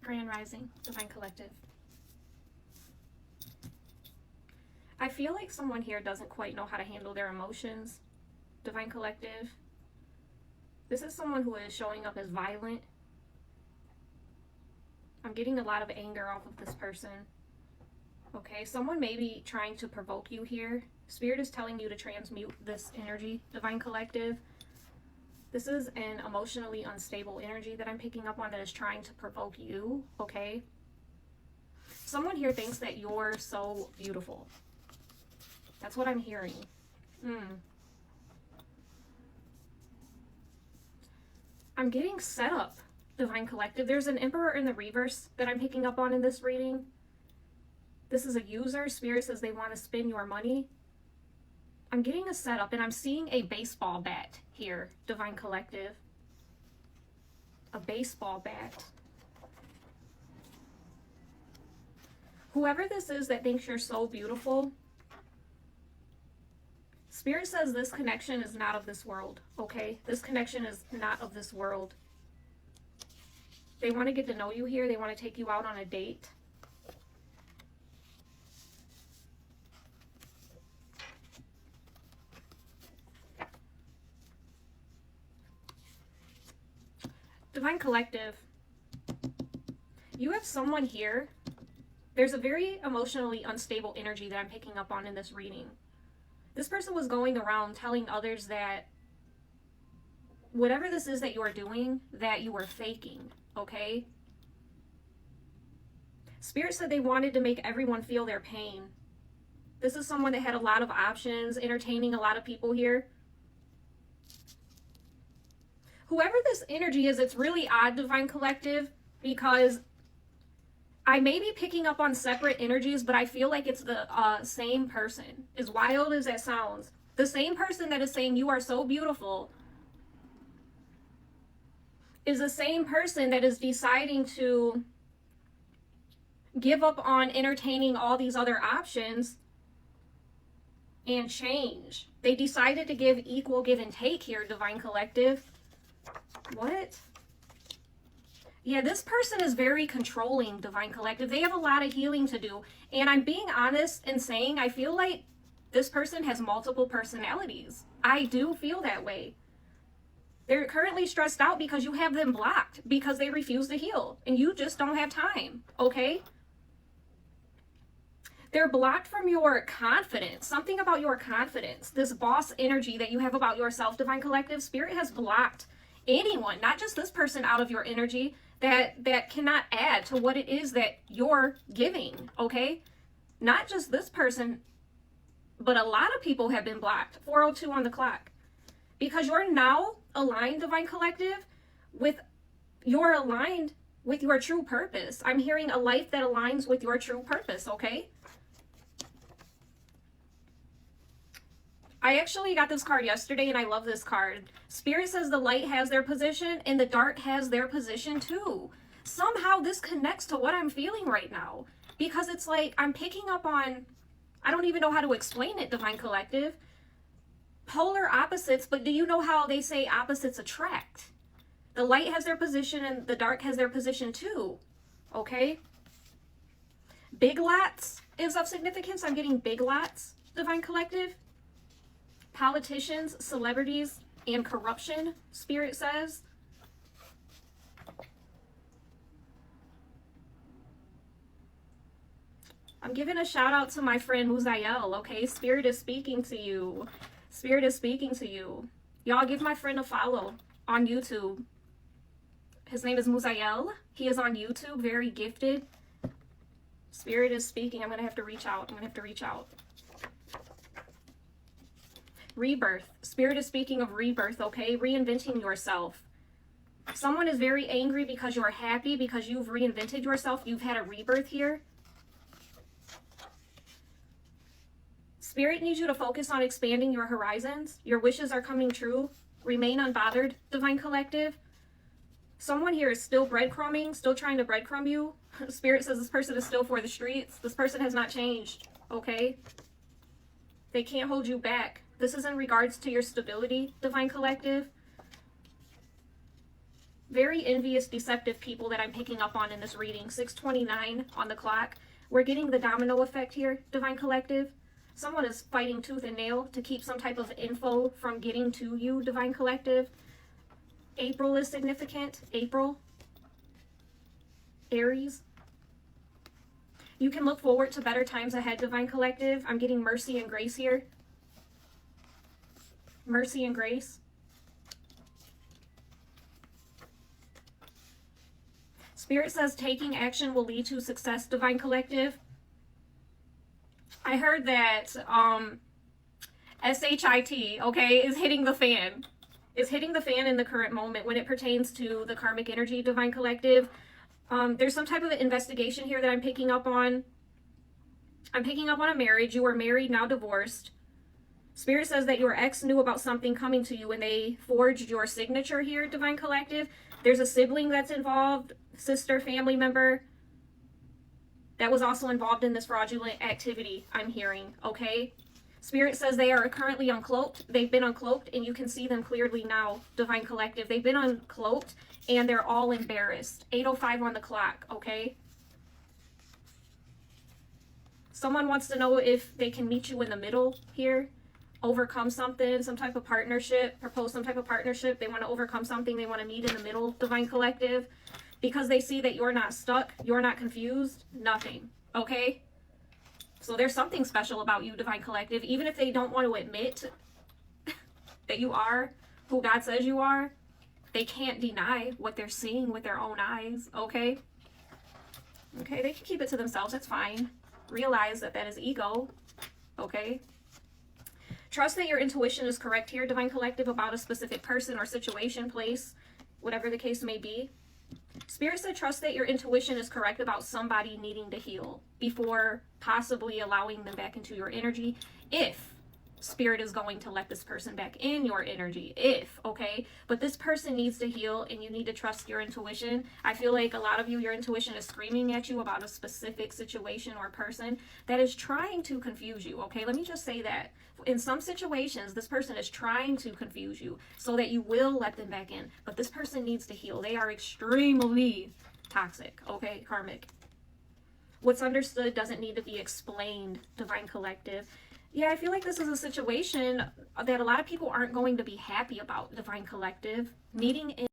Grand Rising, Divine Collective. I feel like someone here doesn't quite know how to handle their emotions, Divine Collective. This is someone who is showing up as violent. I'm getting a lot of anger off of this person. Okay, someone may be trying to provoke you here. Spirit is telling you to transmute this energy, Divine Collective. This is an emotionally unstable energy that I'm picking up on that is trying to provoke you, okay? Someone here thinks that you're so beautiful. That's what I'm hearing. I'm getting set up, Divine Collective. There's an Emperor in the reverse that I'm picking up on in this reading. This is a user. Spirit says they want to spend your money. I'm getting a setup, and I'm seeing a baseball bat here, Divine Collective. A baseball bat. Whoever this is that thinks you're so beautiful, Spirit says this connection is not of this world, okay? This connection is not of this world. They want to get to know you here. They want to take you out on a date. Divine Collective, you have someone here. There's a very emotionally unstable energy that I'm picking up on in this reading. This person was going around telling others that whatever this is that you are doing, that you were faking, okay? Spirit said they wanted to make everyone feel their pain. This is someone that had a lot of options, entertaining a lot of people here. Whoever this energy is, it's really odd, Divine Collective, because I may be picking up on separate energies, but I feel like it's the same person. As wild as that sounds, the same person that is saying you are so beautiful is the same person that is deciding to give up on entertaining all these other options and change. They decided to give equal give and take here, Divine Collective. What? Yeah, this person is very controlling, Divine Collective. They have a lot of healing to do. And I'm being honest in saying I feel like this person has multiple personalities. I do feel that way. They're currently stressed out because you have them blocked because they refuse to heal. And you just don't have time, okay? They're blocked from your confidence. Something about your confidence. This boss energy that you have about yourself, Divine Collective. Spirit has blocked anyone, not just this person, out of your energy that cannot add to what it is that you're giving, okay? Not just this person, but a lot of people have been blocked. 4:02 on the clock. Because you're now aligned, Divine Collective, you're aligned with your true purpose. I'm hearing a life that aligns with your true purpose, okay? I actually got this card yesterday and I love this card. Spirit says the light has their position and the dark has their position too. Somehow this connects to what I'm feeling right now. Because it's like I'm picking up on, I don't even know how to explain it, Divine Collective. Polar opposites, but do you know how they say opposites attract? The light has their position and the dark has their position too. Okay? Big lots is of significance. I'm getting big lots, Divine Collective. Politicians, celebrities, and corruption, Spirit says. I'm giving a shout out to my friend Muzael, okay? Spirit is speaking to you. Spirit is speaking to you. Y'all give my friend a follow on YouTube. His name is Muzael. He is on YouTube, very gifted. Spirit is speaking. I'm going to have to reach out. Rebirth. Spirit is speaking of rebirth, okay? Reinventing yourself. Someone is very angry because you're happy because you've reinvented yourself. You've had a rebirth here. Spirit needs you to focus on expanding your horizons. Your wishes are coming true. Remain unbothered, Divine Collective. Someone here is still breadcrumbing, still trying to breadcrumb you. Spirit says this person is still for the streets. This person has not changed, okay? They can't hold you back. This is in regards to your stability, Divine Collective. Very envious, deceptive people that I'm picking up on in this reading. 6:29 on the clock. We're getting the domino effect here, Divine Collective. Someone is fighting tooth and nail to keep some type of info from getting to you, Divine Collective. April is significant. April. Aries. You can look forward to better times ahead, Divine Collective. I'm getting mercy and grace here. Mercy and grace. Spirit says taking action will lead to success, Divine Collective. I heard that SHIT, okay, is hitting the fan. Is hitting the fan in the current moment when it pertains to the karmic energy, Divine Collective. There's some type of investigation here that I'm picking up on. I'm picking up on a marriage. You are married, now divorced. Spirit says that your ex knew about something coming to you when they forged your signature here, Divine Collective. There's a sibling that's involved, sister, family member, that was also involved in this fraudulent activity, I'm hearing, okay? Spirit says they are currently uncloaked. They've been uncloaked, and you can see them clearly now, Divine Collective. They've been uncloaked, and they're all embarrassed. 8:05 on the clock, okay? Someone wants to know if they can meet you in the middle here, overcome something, some type of partnership, propose some type of partnership. They want to overcome something. They want to meet in the middle, Divine Collective, because they see that you're not stuck, you're not confused, nothing, okay? So there's something special about you, Divine Collective, even if they don't want to admit that you are who God says you are. They can't deny what they're seeing with their own eyes, okay? Okay, they can keep it to themselves, it's fine. Realize that that is ego, okay? Trust that your intuition is correct here, Divine Collective, about a specific person or situation, place, whatever the case may be. Spirit said trust that your intuition is correct about somebody needing to heal before possibly allowing them back into your energy, if Spirit is going to let this person back in your energy, if, okay? But this person needs to heal, and you need to trust your intuition. I feel like a lot of you, your intuition is screaming at you about a specific situation or person that is trying to confuse you, okay? Let me just say that. In some situations, this person is trying to confuse you so that you will let them back in. But this person needs to heal. They are extremely toxic, okay? Karmic. What's understood doesn't need to be explained, Divine Collective. Yeah, I feel like this is a situation that a lot of people aren't going to be happy about, Divine Collective. Meeting in